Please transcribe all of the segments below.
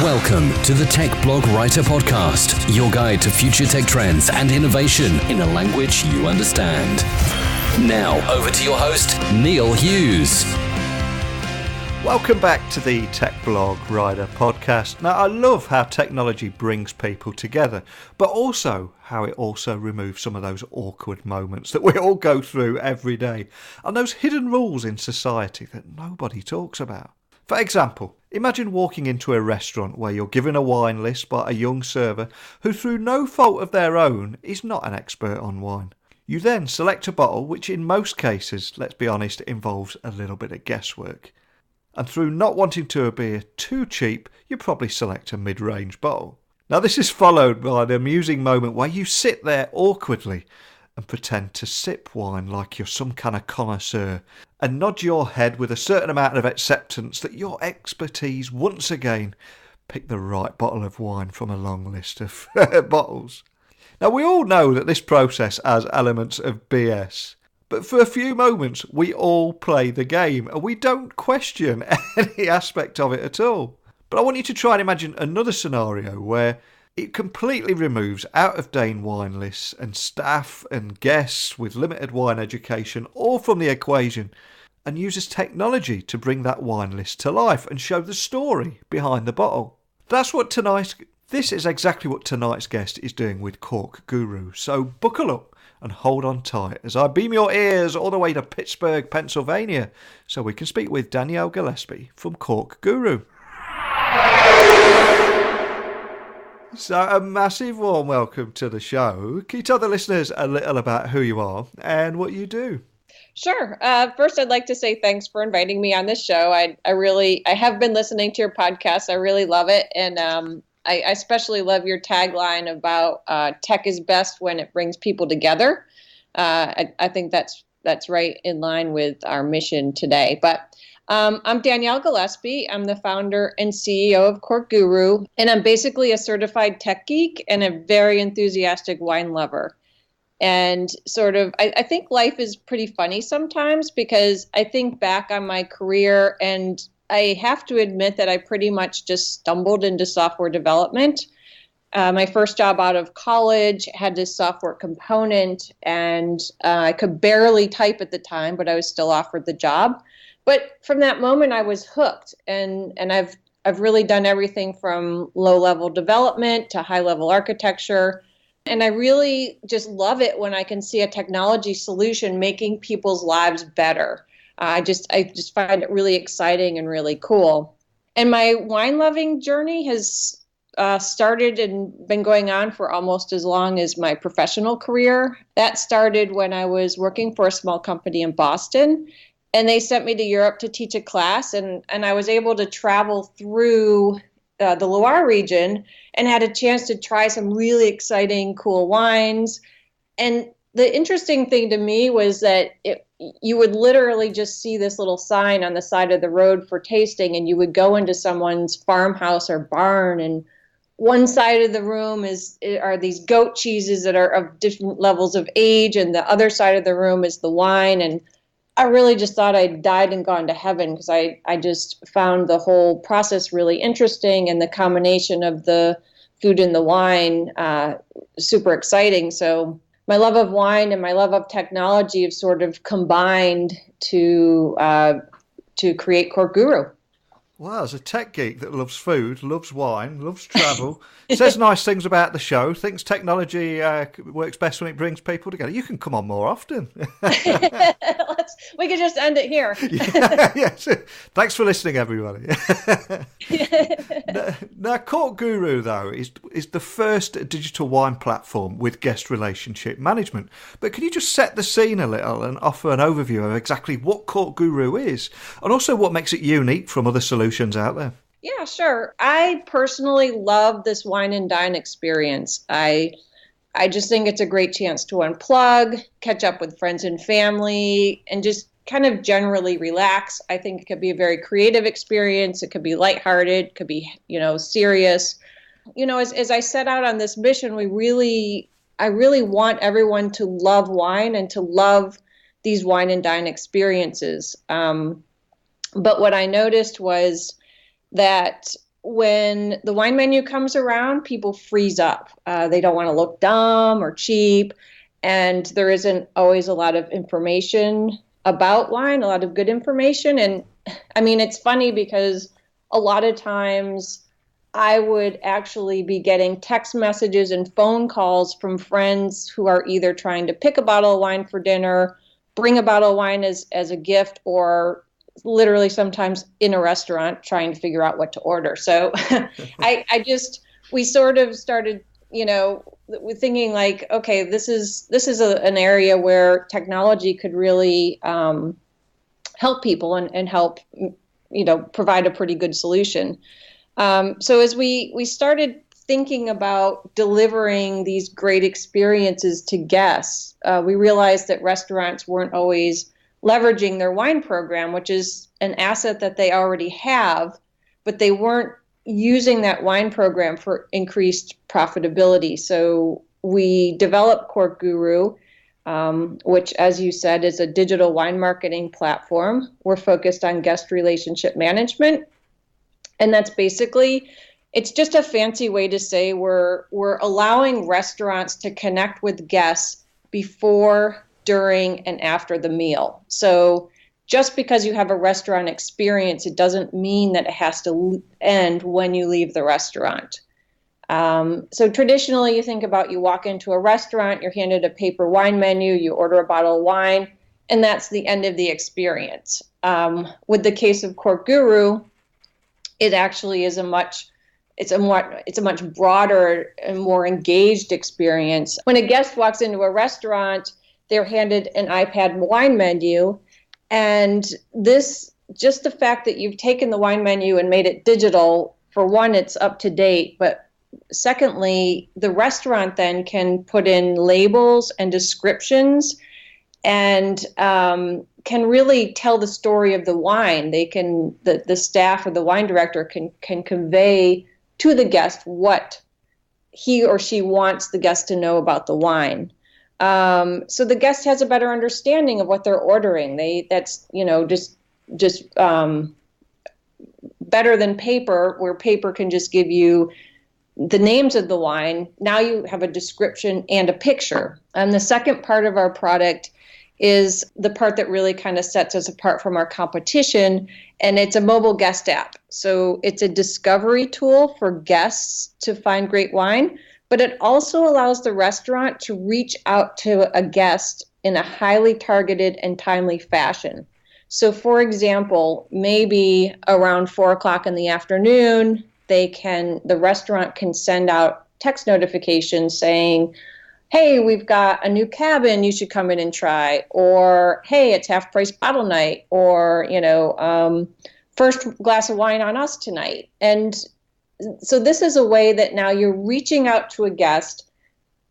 Welcome to the Tech Blog Writer Podcast, your guide to future tech trends and innovation in a language you understand. Now, over to your host, Neil Hughes. Welcome back to the Tech Blog Writer Podcast. Now, I love how technology brings people together, but also how it also removes some of those awkward moments that we all go through every day, and those hidden rules in society that nobody talks about. For example, imagine walking into a restaurant where you're given a wine list by a young server who, through no fault of their own, is not an expert on wine. You then select a bottle which in most cases, let's be honest, involves a little bit of guesswork. And through not wanting to appear too cheap, you probably select a mid-range bottle. Now this is followed by an amusing moment where you sit there awkwardly and pretend to sip wine like you're some kind of connoisseur and nod your head with a certain amount of acceptance that your expertise once again picked the right bottle of wine from a long list of bottles. Now we all know that this process has elements of BS, but for a few moments we all play the game and we don't question any aspect of it at all. But I want you to try and imagine another scenario where it completely removes out-of-date wine lists and staff and guests with limited wine education all from the equation and uses technology to bring that wine list to life and show the story behind the bottle. This is exactly what tonight's guest is doing with CorkGuru. So buckle up and hold on tight as I beam your ears all the way to Pittsburgh, Pennsylvania, so we can speak with Danielle Gillespie from CorkGuru. So a massive warm welcome to the show. Can you tell the listeners a little about who you are and what you do? Sure. First, I'd like to say thanks for inviting me on this show. I have been listening to your podcast. I really love it. And I especially love your tagline about tech is best when it brings people together. I think that's right in line with our mission today. But I'm Danielle Gillespie. I'm the founder and CEO of CorkGuru, and I'm basically a certified tech geek and a very enthusiastic wine lover. And I think life is pretty funny sometimes because I think back on my career and I have to admit that I pretty much just stumbled into software development. My first job out of college had this software component and I could barely type at the time, but I was still offered the job. But from that moment, I was hooked, and I've really done everything from low-level development to high-level architecture, and I really just love it when I can see a technology solution making people's lives better. I just find it really exciting and really cool. And my wine-loving journey has started and been going on for almost as long as my professional career. That started when I was working for a small company in Boston. And they sent me to Europe to teach a class, and I was able to travel through the Loire region and had a chance to try some really exciting, cool wines. And the interesting thing to me was that you would literally just see this little sign on the side of the road for tasting, and you would go into someone's farmhouse or barn, and one side of the room are these goat cheeses that are of different levels of age, and the other side of the room is the wine. And I really just thought I'd died and gone to heaven because I just found the whole process really interesting and the combination of the food and the wine super exciting. So my love of wine and my love of technology have sort of combined to create CorkGuru. Well, as a tech geek that loves food, loves wine, loves travel, says nice things about the show, thinks technology works best when it brings people together. You can come on more often. We could just end it here. Yes. Thanks for listening, everybody. Now, CorkGuru, though, is the first digital wine platform with guest relationship management. But can you just set the scene a little and offer an overview of exactly what CorkGuru is and also what makes it unique from other solutions out there? Yeah, sure. I personally love this wine and dine experience. I just think it's a great chance to unplug, catch up with friends and family, and just kind of generally relax. I think it could be a very creative experience. It could be lighthearted, it could be, serious. As I set out on this mission, I really want everyone to love wine and to love these wine and dine experiences. But what I noticed was that when the wine menu comes around, people freeze up. They don't want to look dumb or cheap. And there isn't always a lot of information about wine, a lot of good information. And I mean, it's funny because a lot of times I would actually be getting text messages and phone calls from friends who are either trying to pick a bottle of wine for dinner, bring a bottle of wine as a gift, or literally sometimes in a restaurant trying to figure out what to order. So we sort of started, thinking like, okay, this is an area where technology could really help people and help, provide a pretty good solution. So as we started thinking about delivering these great experiences to guests, we realized that restaurants weren't always leveraging their wine program, which is an asset that they already have, but they weren't using that wine program for increased profitability. So we developed CorkGuru, which, as you said, is a digital wine marketing platform. We're focused on guest relationship management. And that's basically, it's just a fancy way to say we're allowing restaurants to connect with guests before, during, and after the meal. So just because you have a restaurant experience, it doesn't mean that it has to end when you leave the restaurant. So traditionally, you think about, you walk into a restaurant, you're handed a paper wine menu, you order a bottle of wine, and that's the end of the experience. With the case of CorkGuru, it actually is a much broader and more engaged experience. When a guest walks into a restaurant, they're handed an iPad wine menu, and just the fact that you've taken the wine menu and made it digital, for one, it's up to date, but secondly, the restaurant then can put in labels and descriptions and can really tell the story of the wine. The staff or the wine director can convey to the guest what he or she wants the guest to know about the wine. So the guest has a better understanding of what they're ordering. That's better than paper, where paper can just give you the names of the wine. Now you have a description and a picture. And the second part of our product is the part that really kind of sets us apart from our competition, and it's a mobile guest app. So it's a discovery tool for guests to find great wine, but it also allows the restaurant to reach out to a guest in a highly targeted and timely fashion. So for example, maybe around 4:00 in the afternoon, the restaurant can send out text notifications saying, hey, we've got a new cabin you should come in and try, or hey, it's half price bottle night, or first glass of wine on us tonight. And so this is a way that now you're reaching out to a guest,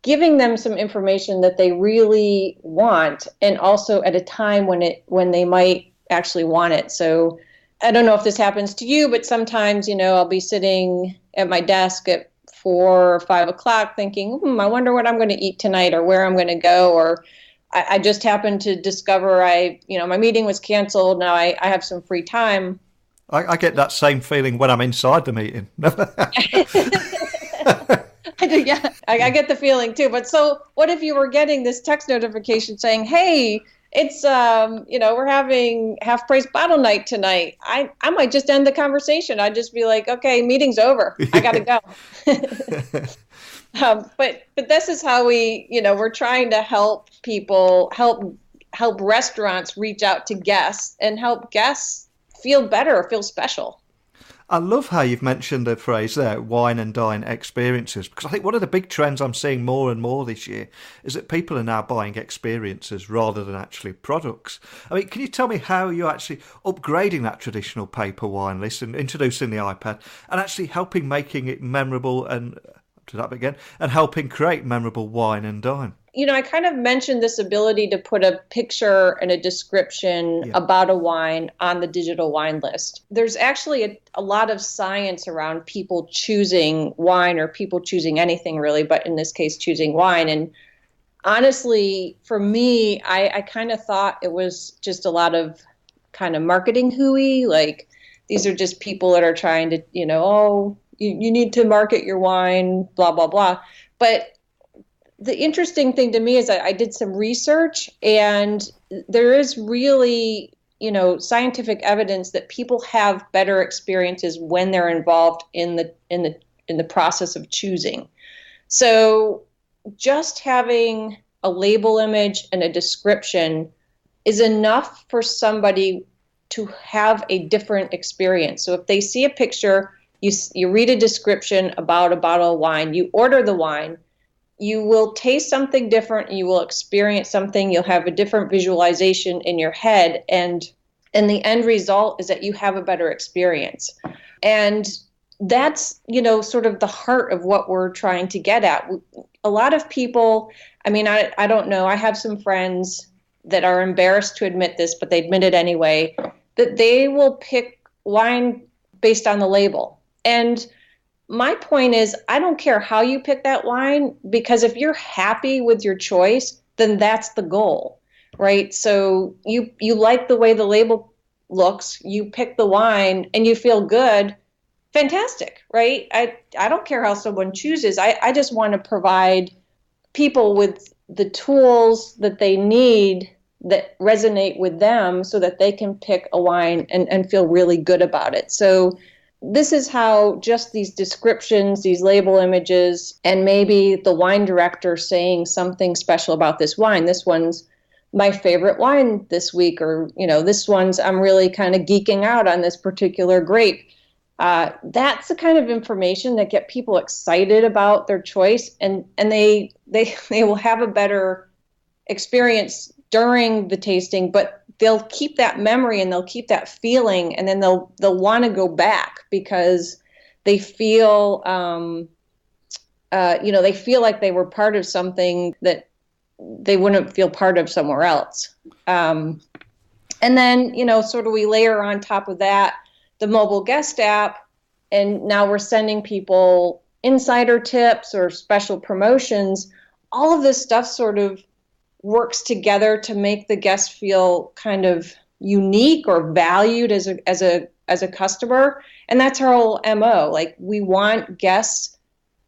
giving them some information that they really want, and also at a time when they might actually want it. So I don't know if this happens to you, but sometimes, I'll be sitting at my desk at 4 or 5 o'clock thinking, I wonder what I'm going to eat tonight, or where I'm going to go, or I just happened to discover my meeting was canceled. Now I have some free time. I get that same feeling when I'm inside the meeting. I do, yeah, I get the feeling too. But so what if you were getting this text notification saying, hey, it's, we're having half price bottle night tonight. I might just end the conversation. I'd just be like, okay, meeting's over. I got to go. But this is how we're trying to help people, help restaurants reach out to guests and help guests feel better or feel special. I love how you've mentioned the phrase there, wine and dine experiences, because I think one of the big trends I'm seeing more and more this year is that people are now buying experiences rather than actually products. I mean, can you tell me how you're actually upgrading that traditional paper wine list and introducing the iPad and actually helping making it memorable and helping create memorable wine and dine? I kind of mentioned this ability to put a picture and a description about a wine on the digital wine list. There's actually a lot of science around people choosing wine, or people choosing anything really, but in this case, choosing wine. And honestly, for me, I kind of thought it was just a lot of kind of marketing hooey, like these are just people that are trying to, you need to market your wine, blah, blah, blah. But the interesting thing to me is that I did some research, and there is really, scientific evidence that people have better experiences when they're involved in the process of choosing. So just having a label image and a description is enough for somebody to have a different experience. So if they see a picture, you read a description about a bottle of wine, you order the wine, you will taste something different, and you will experience something. You'll have a different visualization in your head, and the end result is that you have a better experience. And that's, sort of the heart of what we're trying to get at. A lot of people, I don't know, I have some friends that are embarrassed to admit this, but they admit it anyway, that they will pick wine based on the label. And my point is, I don't care how you pick that wine, because if you're happy with your choice, then that's the goal, right? So you like the way the label looks, you pick the wine and you feel good, fantastic, right? I don't care how someone chooses. I just want to provide people with the tools that they need that resonate with them so that they can pick a wine and feel really good about it. So this is how just these descriptions, these label images, and maybe the wine director saying something special about this wine. This one's my favorite wine this week, or, this one's, I'm really kind of geeking out on this particular grape. That's the kind of information that get people excited about their choice, and they will have a better experience during the tasting, but they'll keep that memory and they'll keep that feeling, and then they'll want to go back because they feel, they feel like they were part of something that they wouldn't feel part of somewhere else. And then, sort of we layer on top of that the mobile guest app, and now we're sending people insider tips or special promotions. All of this stuff sort of works together to make the guest feel kind of unique or valued as a customer. And that's our whole MO. Like, we want guests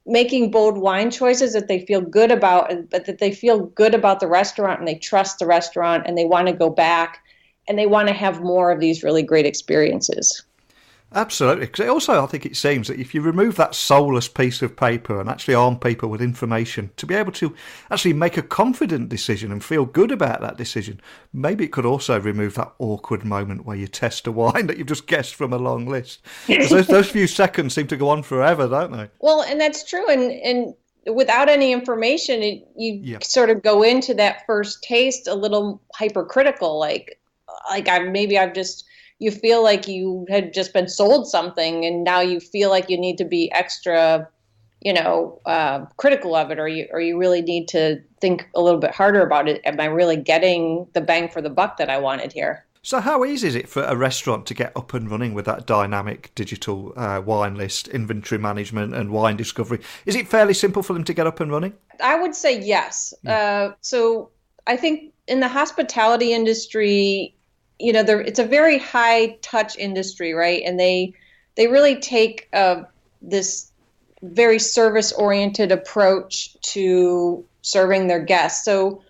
making bold wine choices that they feel good about, but that they feel good about the restaurant and they trust the restaurant and they want to go back and they want to have more of these really great experiences. Absolutely. Because also, I think it seems that if you remove that soulless piece of paper and actually arm people with information to be able to actually make a confident decision and feel good about that decision, maybe it could also remove that awkward moment where you test a wine that you've just guessed from a long list. Because those few seconds seem to go on forever, don't they? Well, and that's true. And without any information, you sort of go into that first taste a little hypercritical, you feel like you had just been sold something, and now you feel like you need to be extra, critical of it, or you really need to think a little bit harder about it. Am I really getting the bang for the buck that I wanted here? So how easy is it for a restaurant to get up and running with that dynamic digital wine list, inventory management and wine discovery? Is it fairly simple for them to get up and running? I would say yes. So I think in the hospitality industry, it's a very high touch industry, right? And they really take this very service oriented approach to serving their guests. So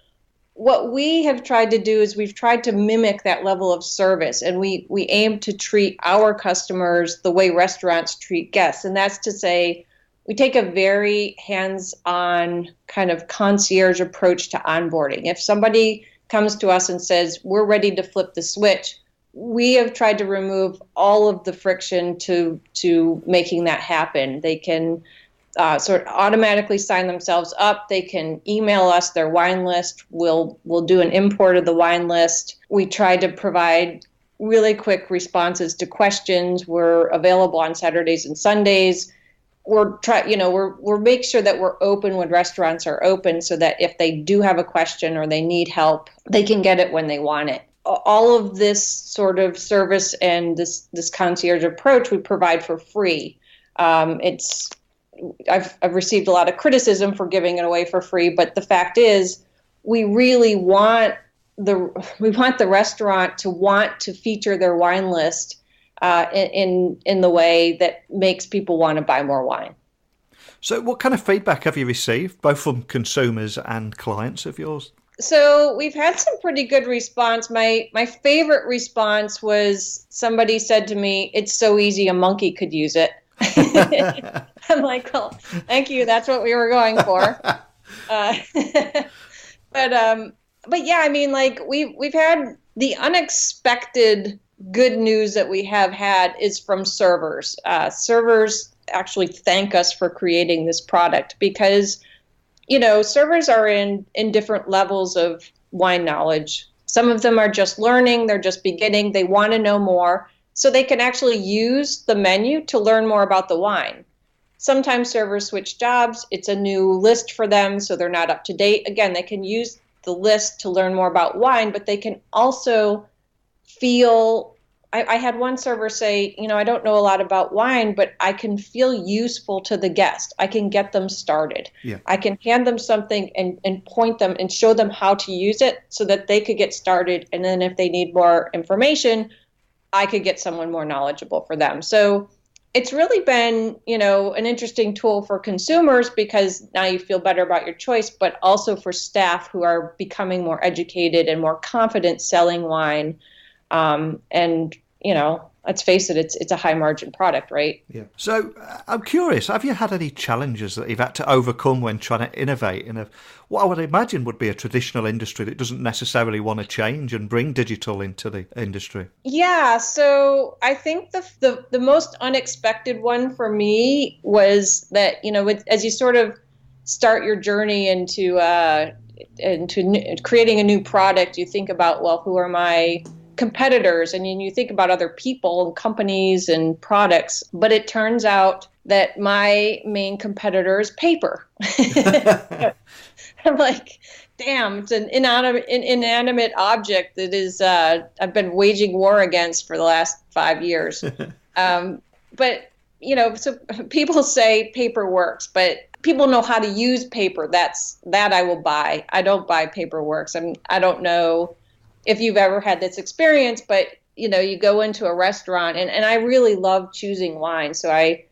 what we have tried to do is we've tried to mimic that level of service, and we aim to treat our customers the way restaurants treat guests. And that's to say, we take a very hands-on kind of concierge approach to onboarding. If somebody comes to us and says, we're ready to flip the switch, we have tried to remove all of the friction to making that happen. They can sort of automatically sign themselves up. They can email us their wine list. We'll do an import of the wine list. We try to provide really quick responses to questions. We're available on Saturdays and Sundays. We're make sure that we're open when restaurants are open, so that if they do have a question or they need help, they can get it when they want it. All of this sort of service and this concierge approach we provide for free. I've received a lot of criticism for giving it away for free, but the fact is, we really want the restaurant to want to feature their wine list in the way that makes people want to buy more wine. So what kind of feedback have you received, both from consumers and clients of yours? So we've had some pretty good response. My favorite response was somebody said to me, "It's so easy, a monkey could use it." I'm like, well, thank you. That's what we were going for. But yeah, I mean, like we've had the unexpected good news that we have had is from servers. Servers actually thank us for creating this product because, servers are in different levels of wine knowledge. Some of them are just learning, they're just beginning, they want to know more, so they can actually use the menu to learn more about the wine. Sometimes servers switch jobs, it's a new list for them, so they're not up to date. Again, they can use the list to learn more about wine, but they can also feel, I had one server say, I don't know a lot about wine, but I can feel useful to the guest. I can get them started. Yeah. I can hand them something and point them and show them how to use it so that they could get started. And then if they need more information, I could get someone more knowledgeable for them. So it's really been, an interesting tool for consumers because now you feel better about your choice, but also for staff who are becoming more educated and more confident selling wine. And let's face it, it's a high margin product, right? Yeah. So I'm curious, have you had any challenges that you've had to overcome when trying to innovate in what I would imagine would be a traditional industry that doesn't necessarily want to change and bring digital into the industry? Yeah. So I think the most unexpected one for me was that, as you sort of start your journey into creating a new product, you think about, well, who are my competitors, and you think about other people and companies and products, but it turns out that my main competitor is paper. I'm like, damn, it's an inanimate object that is I've been waging war against for the last 5 years. But so people say paper works, but people know how to use paper. That I will buy. I don't buy paper works. I don't know if you've ever had this experience, but you go into a restaurant and I really love choosing wine. So I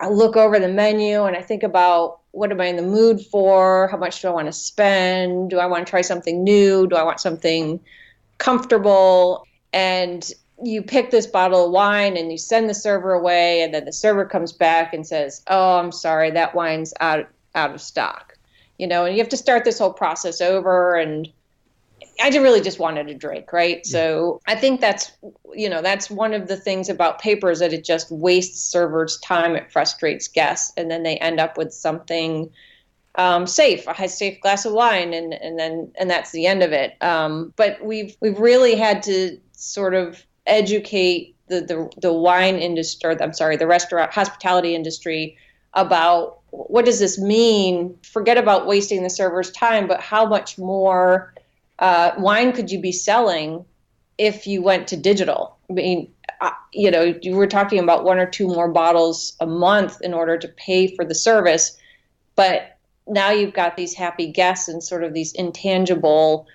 look over the menu and I think about, what am I in the mood for? How much do I want to spend? Do I want to try something new? Do I want something comfortable? And you pick this bottle of wine and you send the server away, and then the server comes back and says, "Oh, I'm sorry, that wine's out of stock." And you have to start this whole process over, and I really just wanted a drink, right? Yeah. So I think that's one of the things about paper is that it just wastes servers' time. It frustrates guests, and then they end up with something safe, a safe glass of wine, and that's the end of it. But we've really had to sort of educate the wine industry, the restaurant hospitality industry about what does this mean? Forget about wasting the server's time, but how much more wine could you be selling if you went to digital? I mean, you were talking about 1 or 2 more bottles a month in order to pay for the service, but now you've got these happy guests and sort of these intangible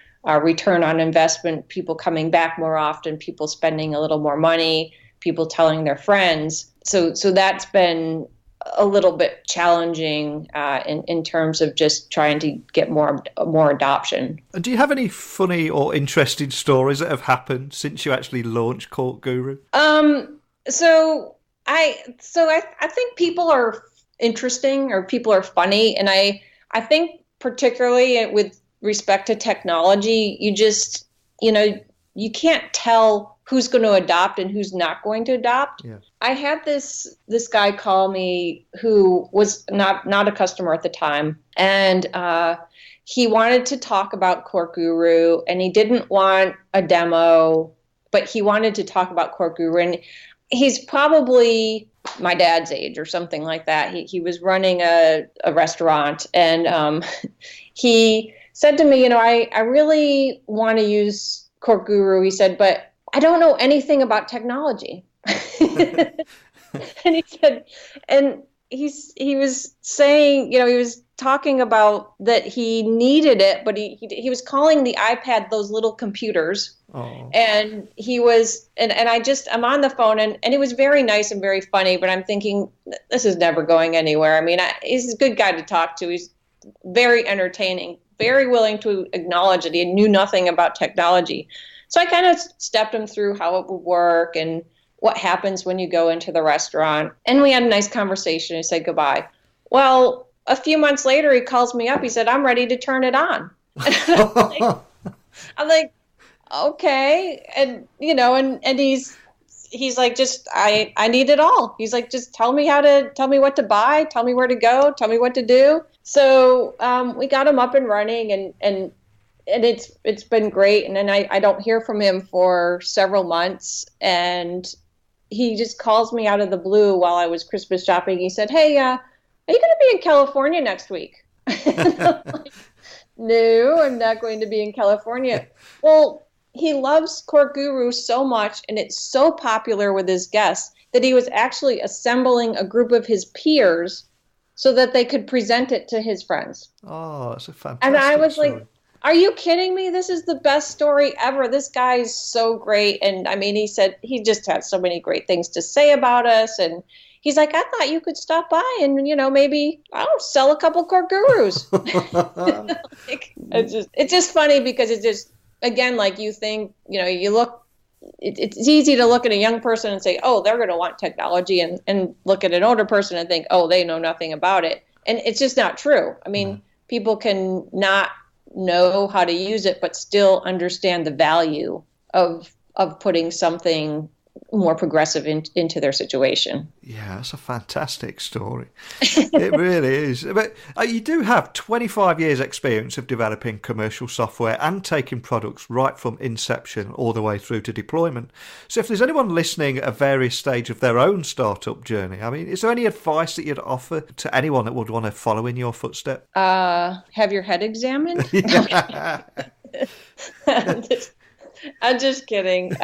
return on investment, people coming back more often, people spending a little more money, people telling their friends. So that's been a little bit challenging in terms of just trying to get more adoption. And do you have any funny or interesting stories that have happened since you actually launched CorkGuru? So I think people are interesting, or people are funny, and I think particularly with respect to technology, you can't tell who's going to adopt and who's not going to adopt. Yeah. I had this guy call me who was not a customer at the time, and he wanted to talk about CorkGuru, and he didn't want a demo, but he wanted to talk about CorkGuru, and he's probably my dad's age or something like that. He was running a restaurant, and he said to me, I really want to use CorkGuru, he said, but I don't know anything about technology. And he said, and he was saying, he was talking about that he needed it, but he was calling the iPad those little computers. Oh. And he was, and I'm on the phone, and he was very nice and very funny, but I'm thinking, this is never going anywhere. I mean, he's a good guy to talk to. He's very entertaining, very willing to acknowledge that he knew nothing about technology. So I kind of stepped him through how it would work and what happens when you go into the restaurant. And we had a nice conversation and said goodbye. Well, a few months later, he calls me up. He said, I'm ready to turn it on. I'm like, okay. And, and he's like, just, I need it all. He's like, just tell me what to buy, tell me where to go, tell me what to do. So we got him up and running, and it's been great. And then I don't hear from him for several months, and he just calls me out of the blue while I was Christmas shopping. He said, hey, are you going to be in California next week? Like, no, I'm not going to be in California. Well, he loves CorkGuru so much, and it's so popular with his guests, that he was actually assembling a group of his peers so that they could present it to his friends. Oh, that's a fantastic And I was story. like, are you kidding me? This is the best story ever. This guy's so great. And I mean, he said he just had so many great things to say about us. And he's like, I thought you could stop by and, maybe, sell a couple CorkGurus. It's just funny because it's just, again, like you think, you look, it's easy to look at a young person and say, oh, they're going to want technology, and look at an older person and think, oh, they know nothing about it. And it's just not true. I mean, people can not know how to use it, but still understand the value of putting something more progressive into their situation. Yeah, that's a fantastic story. It really is. But you do have 25 years experience of developing commercial software and taking products right from inception all the way through to deployment. So if there's anyone listening at various stage of their own startup journey, I mean, is there any advice that you'd offer to anyone that would want to follow in your footsteps? Have your head examined? I'm just kidding.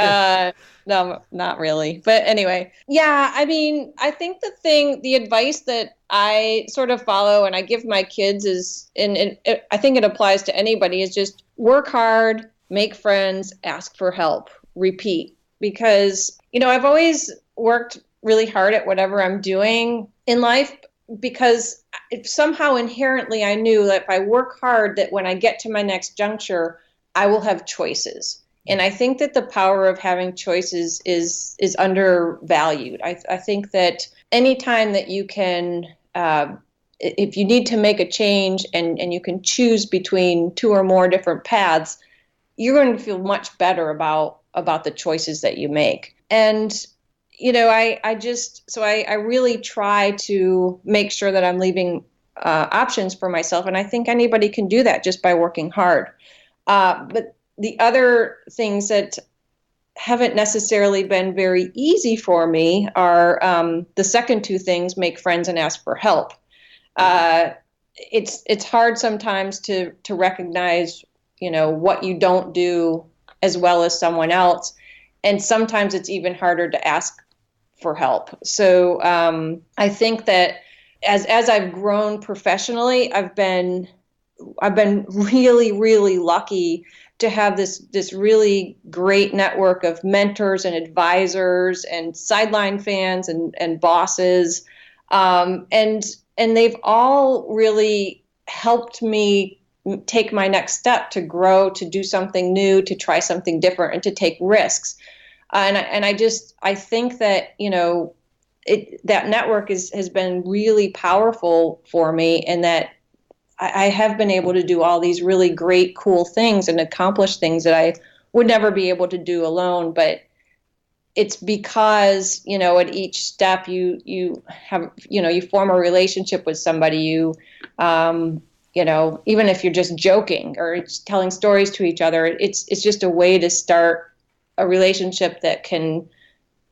No, not really. But anyway, yeah, I mean, I think the advice that I sort of follow and I give my kids is, and I think it applies to anybody, is just work hard, make friends, ask for help, repeat. Because, I've always worked really hard at whatever I'm doing in life, because somehow inherently I knew that if I work hard, that when I get to my next juncture, I will have choices. And I think that the power of having choices is undervalued. I think that anytime that you can, if you need to make a change and you can choose between two or more different paths, you're going to feel much better about the choices that you make. And, I really try to make sure that I'm leaving options for myself. And I think anybody can do that just by working hard. But the other things that haven't necessarily been very easy for me are the second two things: make friends and ask for help. It's hard sometimes to recognize, what you don't do as well as someone else, and sometimes it's even harder to ask for help. So I think that as I've grown professionally, I've been really, really lucky to have this really great network of mentors and advisors and sideline fans and bosses. And they've all really helped me take my next step to grow, to do something new, to try something different, and to take risks. And I think that, that network has been really powerful for me, and that I have been able to do all these really great, cool things and accomplish things that I would never be able to do alone. But it's because, at each step you have, you form a relationship with somebody. Even if you're just joking or telling stories to each other, it's just a way to start a relationship that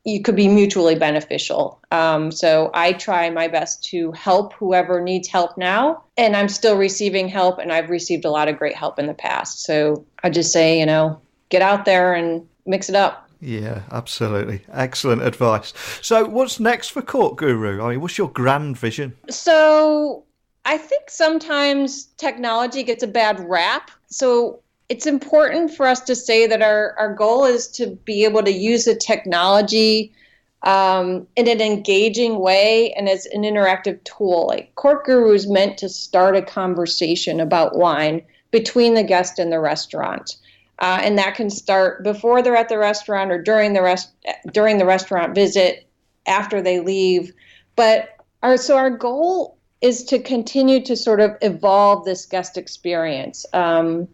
you could be mutually beneficial. So I try my best to help whoever needs help now, and I'm still receiving help, and I've received a lot of great help in the past. So I just say, get out there and mix it up. Yeah, absolutely. Excellent advice. So what's next for CorkGuru? I mean, what's your grand vision? So I think sometimes technology gets a bad rap. So it's important for us to say that our goal is to be able to use the technology in an engaging way and as an interactive tool. Like CorkGuru is meant to start a conversation about wine between the guest and the restaurant. And that can start before they're at the restaurant or during the restaurant visit, after they leave. But our goal is to continue to sort of evolve this guest experience, to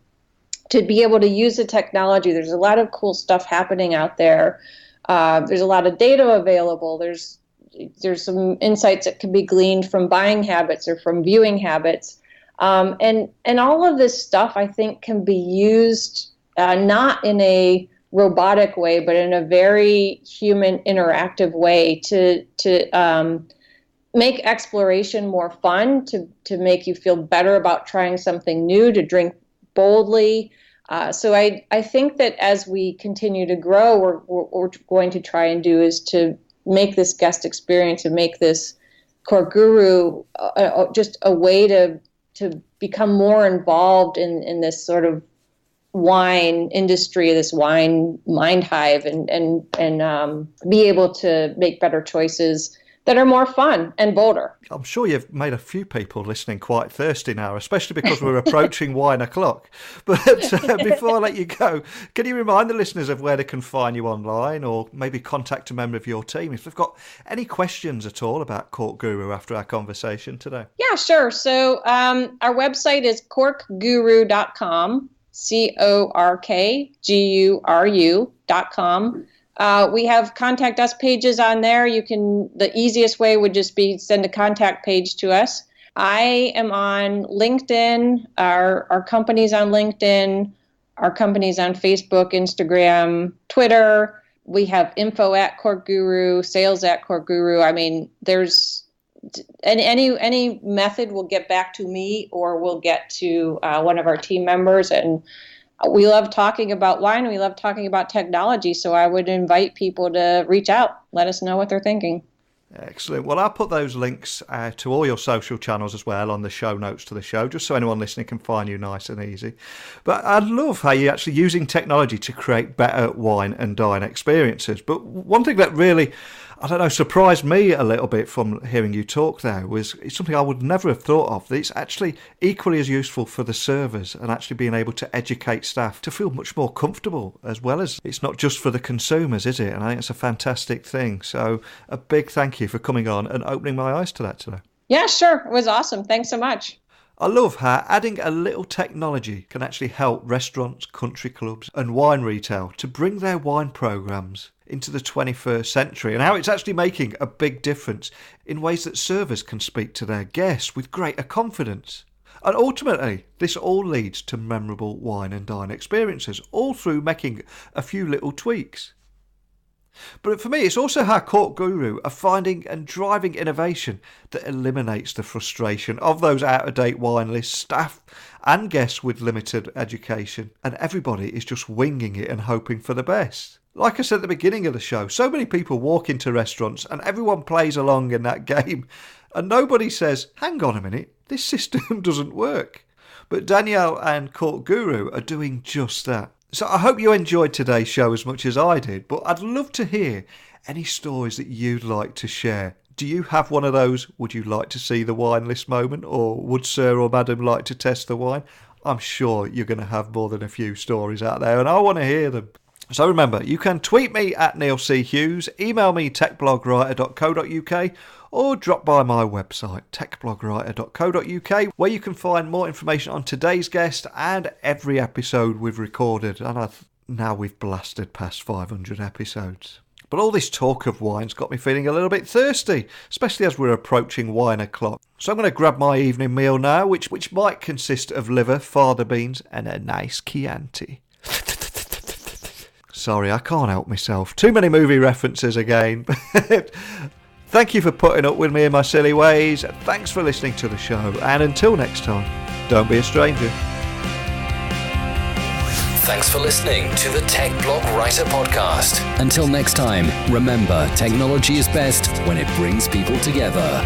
be able to use the technology. There's a lot of cool stuff happening out there. There's a lot of data available. There's some insights that can be gleaned from buying habits or from viewing habits. And all of this stuff, I think, can be used not in a robotic way, but in a very human, interactive way to make exploration more fun, to make you feel better about trying something new, to drink boldly. So I think that as we continue to grow, what we're going to try and do is to make this guest experience and make this CorkGuru just a way to become more involved in this sort of wine industry, this wine mind hive, and be able to make better choices that are more fun and bolder. I'm sure you've made a few people listening quite thirsty now, especially because we're approaching wine o'clock. But before I let you go, can you remind the listeners of where they can find you online, or maybe contact a member of your team if they've got any questions at all about CorkGuru after our conversation today? Yeah, sure. So our website is corkguru.com, CorkGuru.com. We have contact us pages on there. The easiest way would just be send a contact page to us. I am on LinkedIn. Our company's on LinkedIn. Our company's on Facebook, Instagram, Twitter. We have info at CorkGuru, sales at CorkGuru. I mean, there's any method will get back to me or will get to one of our team members. And we love talking about wine. We love talking about technology. So I would invite people to reach out, let us know what they're thinking. Excellent. Well, I'll put those links to all your social channels as well on the show notes to the show, just so anyone listening can find you nice and easy. But I love how you're actually using technology to create better wine and dine experiences. But one thing that really, surprised me a little bit from hearing you talk there was it's something I would never have thought of. That it's actually equally as useful for the servers and actually being able to educate staff to feel much more comfortable, as well as it's not just for the consumers, is it? And I think it's a fantastic thing. So a big thank you for coming on and opening my eyes to that today. Yeah, sure. It was awesome. Thanks so much. I love how adding a little technology can actually help restaurants, country clubs and wine retail to bring their wine programs into the 21st century, and how it's actually making a big difference in ways that servers can speak to their guests with greater confidence. And ultimately, this all leads to memorable wine and dine experiences, all through making a few little tweaks. But for me, it's also how CorkGuru are finding and driving innovation that eliminates the frustration of those out-of-date wine lists, staff and guests with limited education, and everybody is just winging it and hoping for the best. Like I said at the beginning of the show, so many people walk into restaurants and everyone plays along in that game and nobody says, hang on a minute, this system doesn't work. But Danielle and CorkGuru are doing just that. So I hope you enjoyed today's show as much as I did, but I'd love to hear any stories that you'd like to share. Do you have one of those, would you like to see the wine list moment, or would Sir or Madam like to test the wine? I'm sure you're going to have more than a few stories out there and I want to hear them. So remember, you can tweet me at Neil C. Hughes, email me techblogwriter.co.uk, or drop by my website techblogwriter.co.uk, where you can find more information on today's guest and every episode we've recorded. And now we've blasted past 500 episodes. But all this talk of wine's got me feeling a little bit thirsty, especially as we're approaching wine o'clock. So I'm going to grab my evening meal now, which might consist of liver, fava beans and a nice Chianti. Sorry, I can't help myself. Too many movie references again. Thank you for putting up with me in my silly ways. Thanks for listening to the show. And until next time, don't be a stranger. Thanks for listening to the Tech Blog Writer Podcast. Until next time, remember, technology is best when it brings people together.